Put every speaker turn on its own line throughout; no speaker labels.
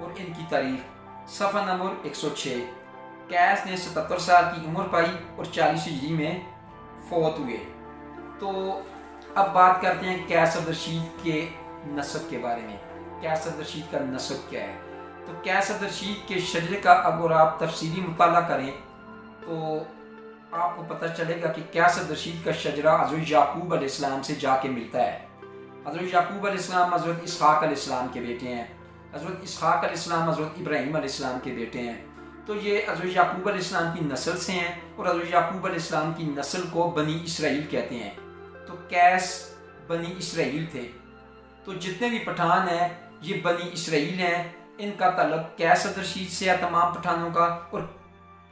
اور ان کی تاریخ صفحہ نمبر 106۔ قیس نے 77 سال کی عمر پائی اور 40 ہجری میں فوت ہوئے۔ تو اب بات کرتے ہیں قیس عبد الرشید کے نسب کے بارے میں۔ قیس عبد الرشید کا نسب کیا ہے؟ تو قیس عبد الرشید کے شجرے کا اگر آپ تفصیلی مطالعہ کریں تو آپ کو پتہ چلے گا کہ قیس عبد الرشید کا شجرہ حضرت یعقوب علیہ السلام سے جا کے ملتا ہے۔ حضرت یعقوب علیہ السلام حضرت اسحاق علیہ السلام کے بیٹے ہیں، حضرت اسحاق علیہ السلام حضرت ابراہیم علیہ السلام کے بیٹے ہیں۔ تو یہ حضرت یعقوب علیہ السلام کی نسل سے ہیں اور حضرت یعقوب علیہ السلام کی نسل کو بنی اسرائیل کہتے ہیں۔ تو قیس بنی اسرائیل تھے۔ تو جتنے بھی پٹھان ہیں یہ بنی اسرائیل ہیں، ان کا تعلق قیس عبد الرشید سے ہے، تمام پٹھانوں کا، اور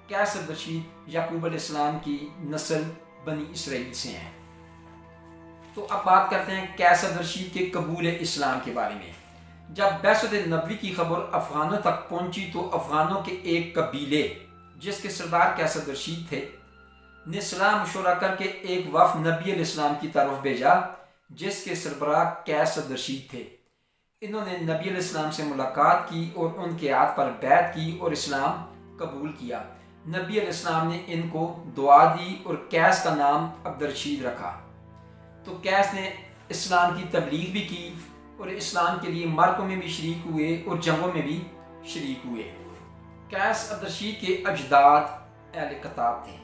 قیس عبد الرشید یعقوب علیہ السلام کی نسل بنی اسرائیل سے ہیں۔ تو اب بات کرتے ہیں قیس عبد الرشید کے قبول اسلام کے بارے میں۔ جب بعثت نبوی کی خبر افغانوں تک پہنچی تو افغانوں کے ایک قبیلے جس کے سردار قیس عبد الرشید تھے نے صلاح مشورہ کر کے ایک وفد نبی علیہ السلام کی طرف بھیجا جس کے سربراہ قیس عبد الرشید تھے۔ انہوں نے نبی علیہ السلام سے ملاقات کی اور ان کے ہاتھ پر بیعت کی اور اسلام قبول کیا۔ نبی علیہ السلام نے ان کو دعا دی اور قیس کا نام عبد الرشید رکھا۔ تو قیس نے اسلام کی تبلیغ بھی کی اور اسلام کے لیے معرکوں میں بھی شریک ہوئے اور جنگوں میں بھی شریک ہوئے۔ قیس عبد الرشید کے اجداد اہل کتاب تھے۔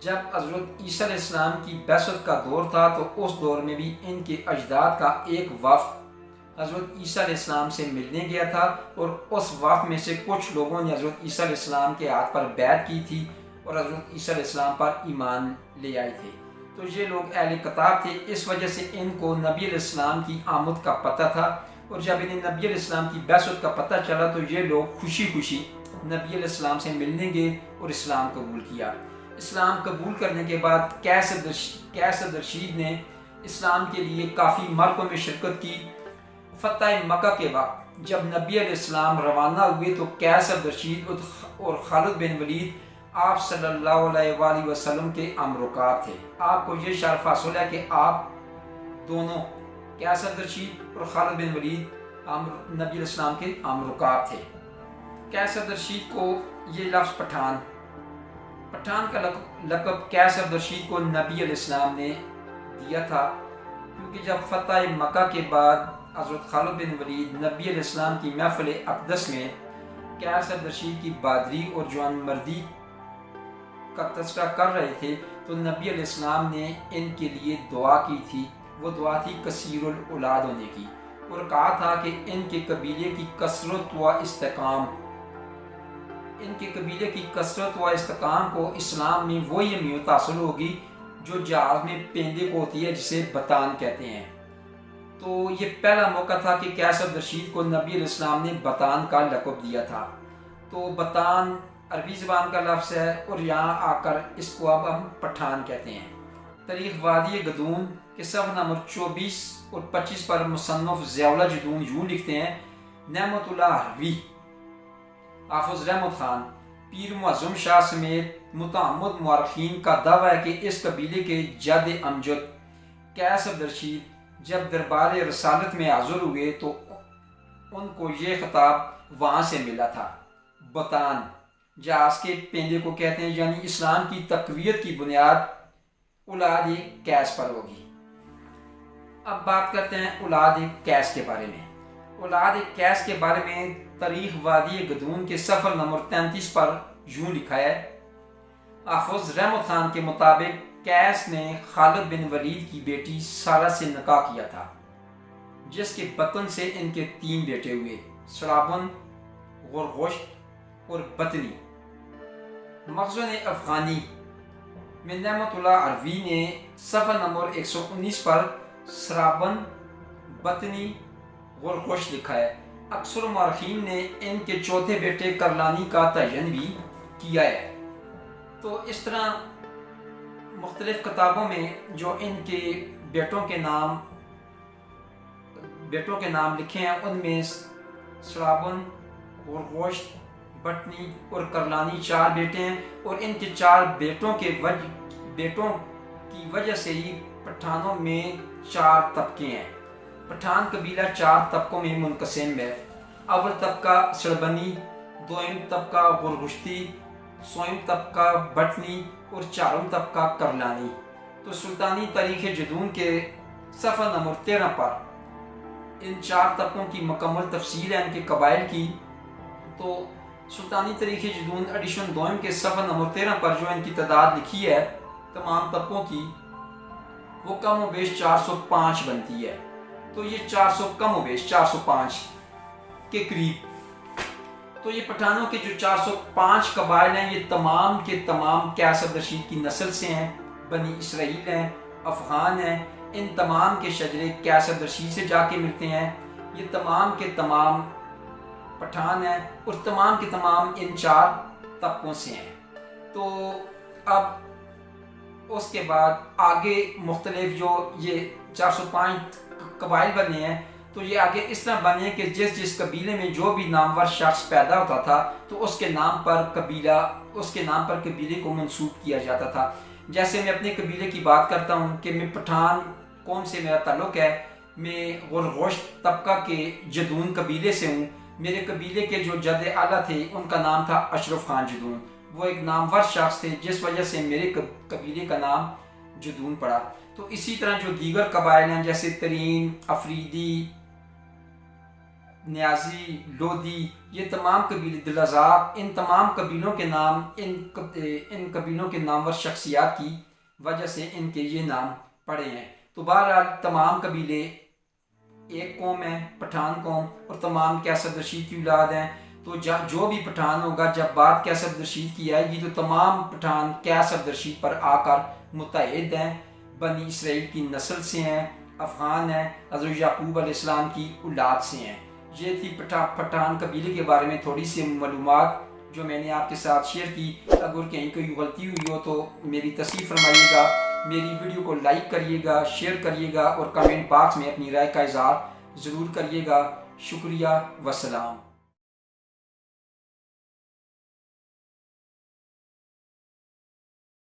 جب حضرت عیسیٰ علیہ السلام کی بعثت کا دور تھا تو اس دور میں بھی ان کے اجداد کا ایک وفد حضرت عیسیٰ علیہ السلام سے ملنے گیا تھا اور اس وفد میں سے کچھ لوگوں نے حضرت عیسیٰ علیہ السلام کے ہاتھ پر بیعت کی تھی اور حضرت عیسیٰ علیہ السلام پر ایمان لے آئے تھے۔ تو یہ لوگ اہل کتاب تھے، اس وجہ سے ان کو نبی علیہ السلام کی آمد کا پتہ تھا، اور جب انہیں نبی علیہ السلام کی بعثت کا پتہ چلا تو یہ لوگ خوشی خوشی نبی علیہ السلام سے ملنے گئے اور اسلام قبول کیا۔ اسلام قبول کرنے کے بعد قیس عبد الرشید نے اسلام کے لیے کافی معرکوں میں شرکت کی۔ فتح مکہ کے وقت جب نبی علیہ السلام روانہ ہوئے تو قیس عبد الرشید اور خالد بن ولید آپ صلی اللہ علیہ وآلہ وسلم کے امرکاب تھے۔ آپ کو یہ شرف حاصل ہے کہ آپ دونوں قیس عبد الرشید اور خالد بن ولید نبی علیہ السلام کے امرکاب تھے۔ قیس عبد الرشید کو یہ لفظ پٹھان کا لقب قیس عبد الرشید کو نبی علیہ السلام نے دیا تھا، کیونکہ جب فتح مکہ کے بعد حضرت خالد بن ولید نبی علیہ السلام کی محفل اقدس میں قیس عبد الرشید کی بہادری اور جوان مردی کا تذکرہ کر رہے تھے تو نبی علیہ السلام نے ان کے لیے دعا کی تھی۔ وہ دعا تھی کثیر الاولاد ہونے کی، اور کہا تھا کہ ان کے قبیلے کی کثرت و استحکام کو اسلام میں وہی اہمیت حاصل ہوگی جو جہاز میں پینڈے کو ہوتی ہے، جسے بتان کہتے ہیں۔ تو یہ پہلا موقع تھا کہ قیس عبد الرشید کو نبی علیہ السلام نے بتان کا لقب دیا تھا۔ تو بتان عربی زبان کا لفظ ہے اور یہاں آ کر اس کو اب ہم پٹھان کہتے ہیں۔ تاریخ وادی گدون کے صفحہ نمبر 24 اور 25 پر مصنف ضیاء اللہ جدون یوں لکھتے ہیں: نعمت اللہ حروی، حافظ رحمت خان، پیر معظم شاہ سمیت متعمد مورخین کا دعویٰ ہے کہ اس قبیلے کے جد امجد قیس عبد الرشید جب دربار رسالت میں حاضر ہوئے تو ان کو یہ خطاب وہاں سے ملا تھا: بتان جہاز کے پینڈے کو کہتے ہیں، یعنی اسلام کی تقویت کی بنیاد اولاد قیس پر ہوگی۔ اب بات کرتے ہیں اولاد قیس کے بارے میں۔ اولاد قیس کے بارے میں تاریخ وادی گدون کے صفحہ نمبر 33 پر یوں لکھا ہے: حافظ رحمت خان کے مطابق قیس نے خالد بن ولید کی بیٹی سارہ سے نکاح کیا تھا، جس کے بطن سے ان کے 3 بیٹے ہوئے: سرابن، غرغشت اور بطنی۔ مخزون افغانی میں نعمت اللہ عروی نے صفحہ نمبر 119 پر سرابن، بطنی، غرغشت لکھا ہے۔ اکثر مورخین نے ان کے چوتھے بیٹے کرلانی کا تعین بھی کیا ہے۔ تو اس طرح مختلف کتابوں میں جو ان کے بیٹوں کے نام لکھے ہیں ان میں سرابن، غرغشت، بٹنی اور کرلانی 4 بیٹے ہیں، اور ان کے 4 بیٹوں کی وجہ سے ہی پٹھانوں میں 4 طبقے ہیں۔ پٹھان قبیلہ 4 طبقوں میں منقسم ہے۔ اول طبقہ سڑبنی، دوئم طبقہ غرگشتی، سوئم طبقہ بٹنی اور چارم طبقہ کرلانی۔ تو سلطانی تاریخ جدون کے صفحہ نمبر 13 پر ان 4 طبقوں کی مکمل تفصیل ہے ان کے قبائل کی۔ تو سلطانی تاریخ جدون ایڈیشن دوئم کے صفحہ نمبر 13 پر جو ان کی تعداد لکھی ہے تمام طبقوں کی، وہ کم و بیش 405 بنتی ہے۔ تو یہ 400 کم و بیش 405 کے قریب۔ تو یہ پٹھانوں کے جو 405 قبائل ہیں یہ تمام کے تمام قیس عبد الرشید کی نسل سے ہیں، بنی اسرائیل ہیں، افغان ہیں، ان تمام کے شجرے قیس عبد الرشید سے جا کے ملتے ہیں۔ یہ تمام کے تمام پٹھان ہیں اور تمام کے تمام ان 4 طبقوں سے ہیں۔ تو اب اس کے بعد آگے مختلف جو یہ 405 قبائل بنے ہیں تو یہ آگے اس طرح بنے کہ جس جس قبیلے میں جو بھی نامور شخص پیدا ہوتا تھا تو اس کے نام پر قبیلے کو منسوب کیا جاتا تھا۔ جیسے میں اپنے قبیلے کی بات کرتا ہوں کہ میں پٹھان قوم سے میرا تعلق ہے، میں غرگشت طبقہ کے جدون قبیلے سے ہوں۔ میرے قبیلے کے جو جد اعلیٰ تھے ان کا نام تھا اشرف خان جدون، وہ ایک نامور شخص تھے جس وجہ سے میرے قبیلے کا نام جدون پڑا۔ تو اسی طرح جو دیگر قبائل ہیں جیسے ترین، افریدی، نیازی، لودھی، یہ تمام قبیلے، دلازاق، ان تمام قبیلوں کے نام ان قبیلوں کے نامور شخصیات کی وجہ سے ان کے یہ نام پڑے ہیں۔ تو بہرحال تمام قبیلے ایک قوم ہے، پٹھان قوم، اور تمام قیس عبد الرشید کی اولاد ہیں۔ تو جو بھی پٹھان ہوگا جب بات قیس عبد الرشید کی آئے گی تو تمام پٹھان قیس عبد الرشید پر آ کر متحد ہیں، بنی اسرائیل کی نسل سے ہیں، افغان ہیں، حضرت یعقوب علیہ السلام کی اولاد سے ہیں۔ یہ تھی پٹھان قبیلے کے بارے میں تھوڑی سی معلومات جو میں نے آپ کے ساتھ شیئر کی۔ اگر کہیں کوئی غلطی ہوئی ہو تو میری تصحیح فرمائیے گا، میری ویڈیو کو لائک کریے گا، شیئر کریے گا اور کمنٹ باکس میں اپنی رائے کا اظہار ضرور کریے گا۔ شکریہ، والسلام۔